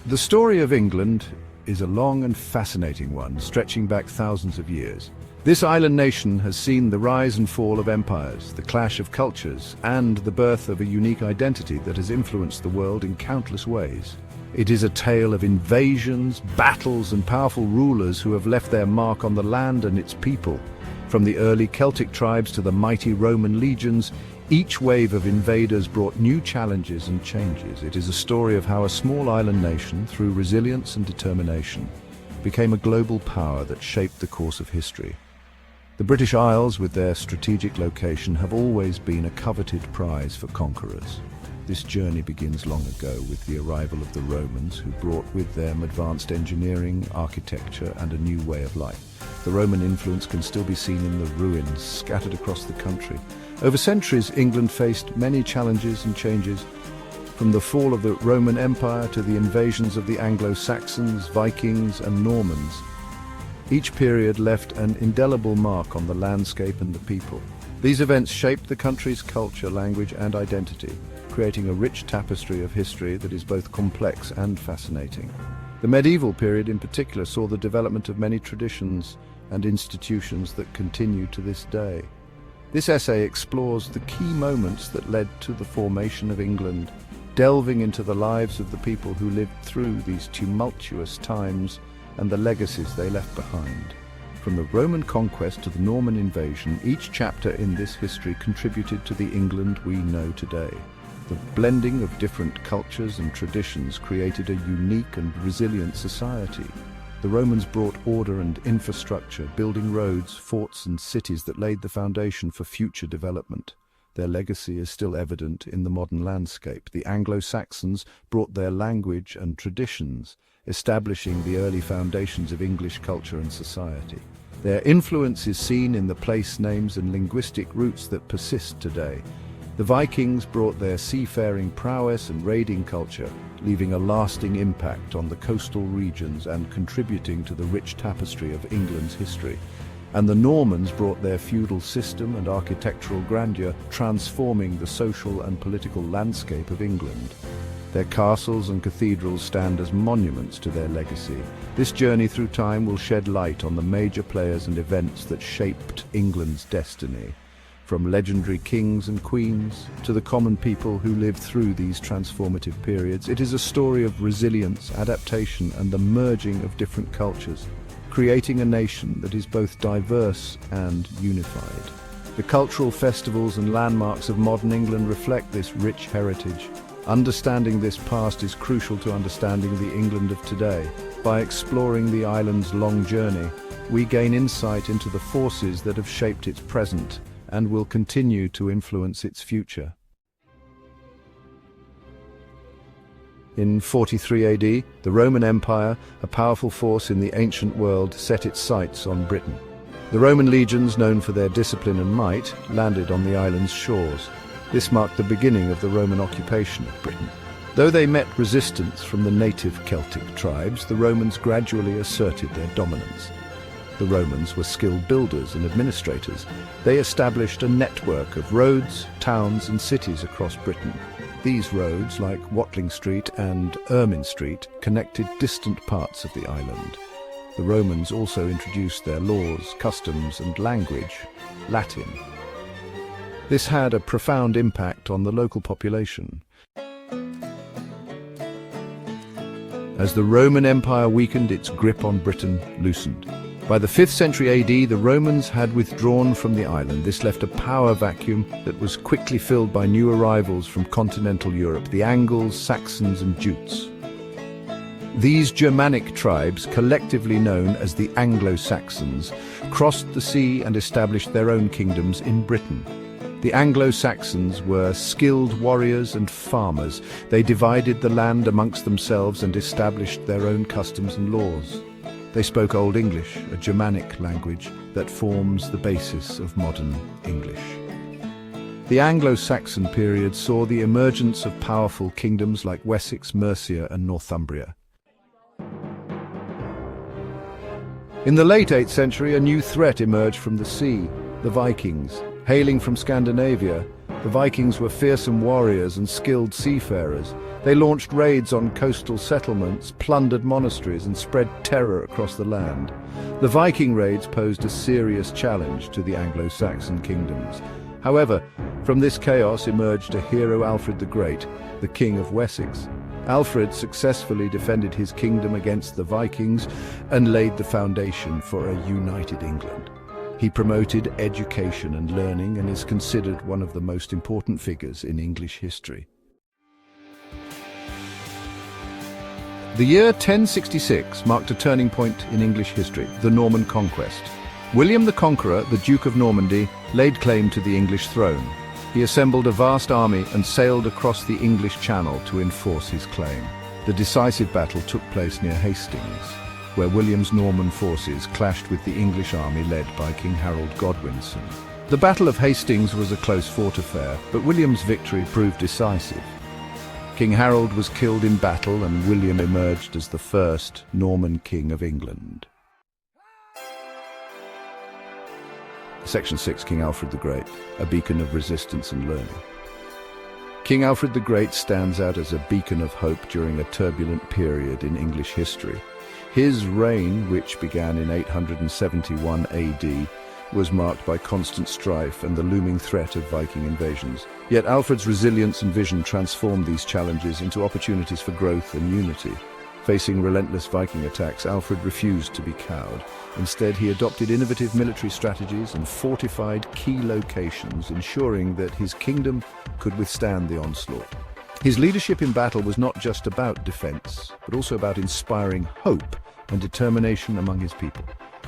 The story of England is a long and fascinating one, stretching back thousands of years. This island nation has seen the rise and fall of empires, the clash of cultures, and the birth of a unique identity that has influenced the world in countless ways. It is a tale of invasions, battles, and powerful rulers who have left their mark on the land and its people. From the early Celtic tribes to the mighty Roman legions, each wave of invaders brought new challenges and changes. It is a story of how a small island nation, through resilience and determination, became a global power that shaped the course of history. The British Isles, with their strategic location, have always been a coveted prize for conquerors. This journey begins long ago with the arrival of the Romans, who brought with them advanced engineering, architecture, and a new way of life. The Roman influence can still be seen in the ruins scattered across the country. Over centuries, England faced many challenges and changes, from the fall of the Roman Empire to the invasions of the Anglo-Saxons, Vikings, and Normans. Each period left an indelible mark on the landscape and the people. These events shaped the country's culture, language, and identity, creating a rich tapestry of history that is both complex and fascinating. The medieval period in particular saw the development of many traditions and institutions that continue to this day. This essay explores the key moments that led to the formation of England, delving into the lives of the people who lived through these tumultuous times and the legacies they left behind. From the Roman conquest to the Norman invasion, each chapter in this history contributed to the England we know today. The blending of different cultures and traditions created a unique and resilient society. The Romans brought order and infrastructure, building roads, forts, and cities that laid the foundation for future development. Their legacy is still evident in the modern landscape. The Anglo-Saxons brought their language and traditions, establishing the early foundations of English culture and society. Their influence is seen in the place names and linguistic roots that persist today. The Vikings brought their seafaring prowess and raiding culture, leaving a lasting impact on the coastal regions and contributing to the rich tapestry of England's history. And the Normans brought their feudal system and architectural grandeur, transforming the social and political landscape of England. Their castles and cathedrals stand as monuments to their legacy. This journey through time will shed light on the major players and events that shaped England's destiny. From legendary kings and queens to the common people who lived through these transformative periods, it is a story of resilience, adaptation, and the merging of different cultures, creating a nation that is both diverse and unified. The cultural festivals and landmarks of modern England reflect this rich heritage. Understanding this past is crucial to understanding the England of today. By exploring the island's long journey, we gain insight into the forces that have shaped its present and will continue to influence its future. In 43 AD, the Roman Empire, a powerful force in the ancient world, set its sights on Britain. The Roman legions, known for their discipline and might, landed on the island's shores. This marked the beginning of the Roman occupation of Britain. Though they met resistance from the native Celtic tribes, the Romans gradually asserted their dominance. The Romans were skilled builders and administrators. They established a network of roads, towns, and cities across Britain. These roads, like Watling Street and Ermine Street, connected distant parts of the island. The Romans also introduced their laws, customs, and language, Latin. This had a profound impact on the local population. As the Roman Empire weakened, its grip on Britain loosened. By the 5th century AD, the Romans had withdrawn from the island. This left a power vacuum that was quickly filled by new arrivals from continental Europe, the Angles, Saxons, and Jutes. These Germanic tribes, collectively known as the Anglo-Saxons, crossed the sea and established their own kingdoms in Britain. The Anglo-Saxons were skilled warriors and farmers. They divided the land amongst themselves and established their own customs and laws. They spoke Old English, a Germanic language that forms the basis of modern English. The Anglo-Saxon period saw the emergence of powerful kingdoms like Wessex, Mercia, and Northumbria. In the late 8th century, a new threat emerged from the sea, the Vikings. Hailing from Scandinavia, The Vikings were fearsome warriors and skilled seafarers. They launched raids on coastal settlements, plundered monasteries, and spread terror across the land. The Viking raids posed a serious challenge to the Anglo-Saxon kingdoms. However, from this chaos emerged a hero, Alfred the Great, the King of Wessex. Alfred successfully defended his kingdom against the Vikings and laid the foundation for a united England. He promoted education and learning and is considered one of the most important figures in English history. The year 1066 marked a turning point in English history, the Norman Conquest. William the Conqueror, the Duke of Normandy, laid claim to the English throne. He assembled a vast army and sailed across the English Channel to enforce his claim. The decisive battle took place near Hastings, where William's Norman forces clashed with the English army led by King Harold Godwinson. The Battle of Hastings was a close-fought affair, but William's victory proved decisive. King Harold was killed in battle and William emerged as the first Norman King of England. Section 6. King Alfred the Great, a beacon of resistance and learning. King Alfred the Great stands out as a beacon of hope during a turbulent period in English history. His reign, which began in 871 AD, was marked by constant strife and the looming threat of Viking invasions. Yet Alfred's resilience and vision transformed these challenges into opportunities for growth and unity. Facing relentless Viking attacks, Alfred refused to be cowed. Instead, he adopted innovative military strategies and fortified key locations, ensuring that his kingdom could withstand the onslaught. His leadership in battle was not just about defense, but also about inspiring hope and determination among his people.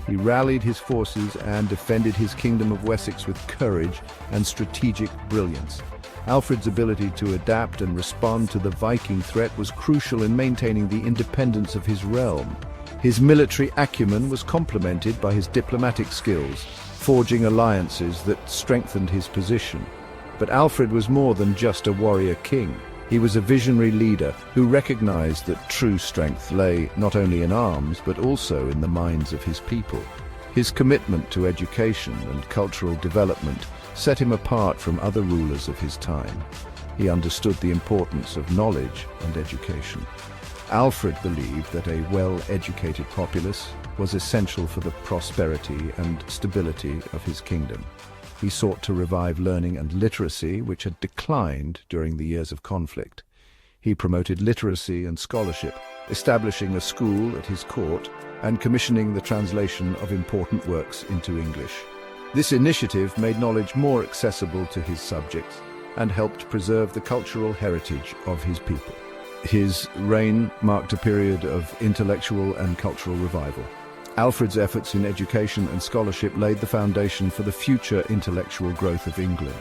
He rallied his forces and defended his kingdom of Wessex with courage and strategic brilliance. Alfred's ability to adapt and respond to the Viking threat was crucial in maintaining the independence of his realm. His military acumen was complemented by his diplomatic skills, forging alliances that strengthened his position. But Alfred was more than just a warrior king. He was a visionary leader who recognized that true strength lay not only in arms, but also in the minds of his people. His commitment to education and cultural development set him apart from other rulers of his time. He understood the importance of knowledge and education. Alfred believed that a well-educated populace was essential for the prosperity and stability of his kingdom. He sought to revive learning and literacy, which had declined during the years of conflict. He promoted literacy and scholarship, establishing a school at his court and commissioning the translation of important works into English. This initiative made knowledge more accessible to his subjects and helped preserve the cultural heritage of his people. His reign marked a period of intellectual and cultural revival. Alfred's efforts in education and scholarship laid the foundation for the future intellectual growth of England.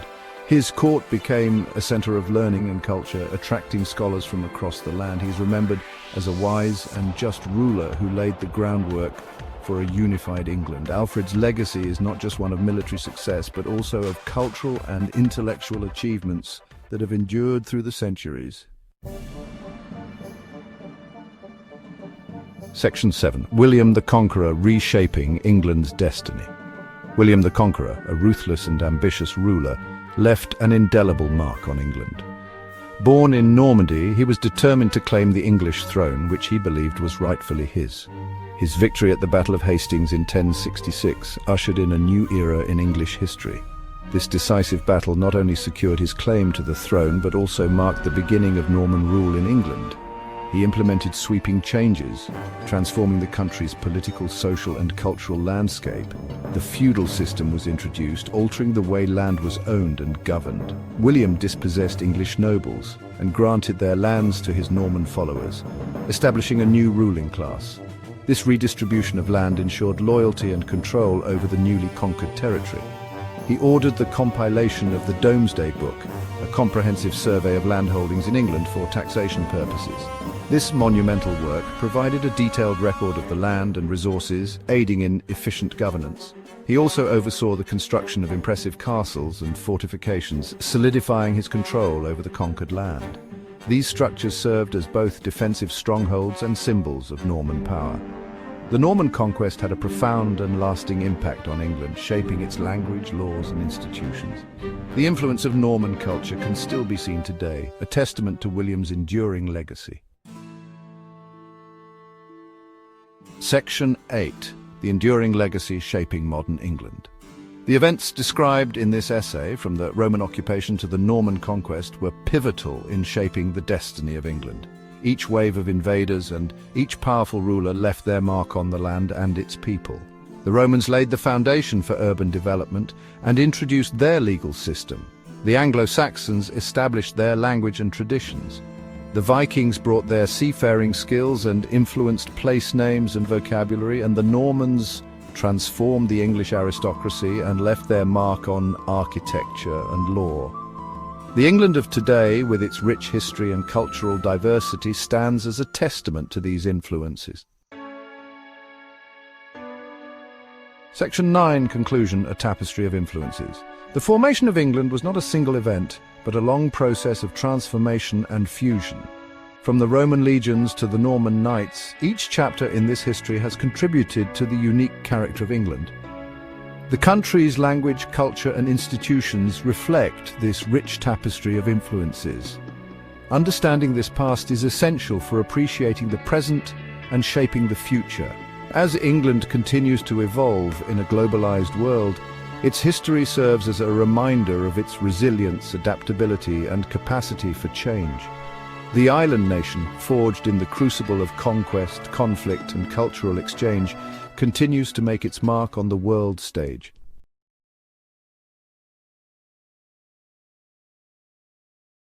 His court became a center of learning and culture, attracting scholars from across the land. He's remembered as a wise and just ruler who laid the groundwork for a unified England. Alfred's legacy is not just one of military success, but also of cultural and intellectual achievements that have endured through the centuries. Section 7. William the Conqueror reshaping England's destiny. William the Conqueror, a ruthless and ambitious ruler, left an indelible mark on England. Born in Normandy, he was determined to claim the English throne, which he believed was rightfully his. His victory at the Battle of Hastings in 1066 ushered in a new era in English history. This decisive battle not only secured his claim to the throne, but also marked the beginning of Norman rule in England. He implemented sweeping changes, transforming the country's political, social, and cultural landscape. The feudal system was introduced, altering the way land was owned and governed. William dispossessed English nobles and granted their lands to his Norman followers, establishing a new ruling class. This redistribution of land ensured loyalty and control over the newly conquered territory. He ordered the compilation of the Domesday Book, a comprehensive survey of landholdings in England for taxation purposes. This monumental work provided a detailed record of the land and resources, aiding in efficient governance. He also oversaw the construction of impressive castles and fortifications, solidifying his control over the conquered land. These structures served as both defensive strongholds and symbols of Norman power. The Norman conquest had a profound and lasting impact on England, shaping its language, laws, and institutions. The influence of Norman culture can still be seen today, a testament to William's enduring legacy. Section 8. The enduring legacy shaping modern England. The events described in this essay, from the Roman occupation to the Norman conquest, were pivotal in shaping the destiny of England. Each wave of invaders and each powerful ruler left their mark on the land and its people. The Romans laid the foundation for urban development and introduced their legal system. The Anglo-Saxons established their language and traditions. The Vikings brought their seafaring skills and influenced place names and vocabulary, and the Normans transformed the English aristocracy and left their mark on architecture and law. The England of today, with its rich history and cultural diversity, stands as a testament to these influences. Section 9. Conclusion: A tapestry of influences. The formation of England was not a single event, but a long process of transformation and fusion. From the Roman legions to the Norman knights, each chapter in this history has contributed to the unique character of England. The country's language, culture, and institutions reflect this rich tapestry of influences. Understanding this past is essential for appreciating the present and shaping the future. As England continues to evolve in a globalized world, its history serves as a reminder of its resilience, adaptability, and capacity for change. The island nation, forged in the crucible of conquest, conflict, and cultural exchange, continues to make its mark on the world stage.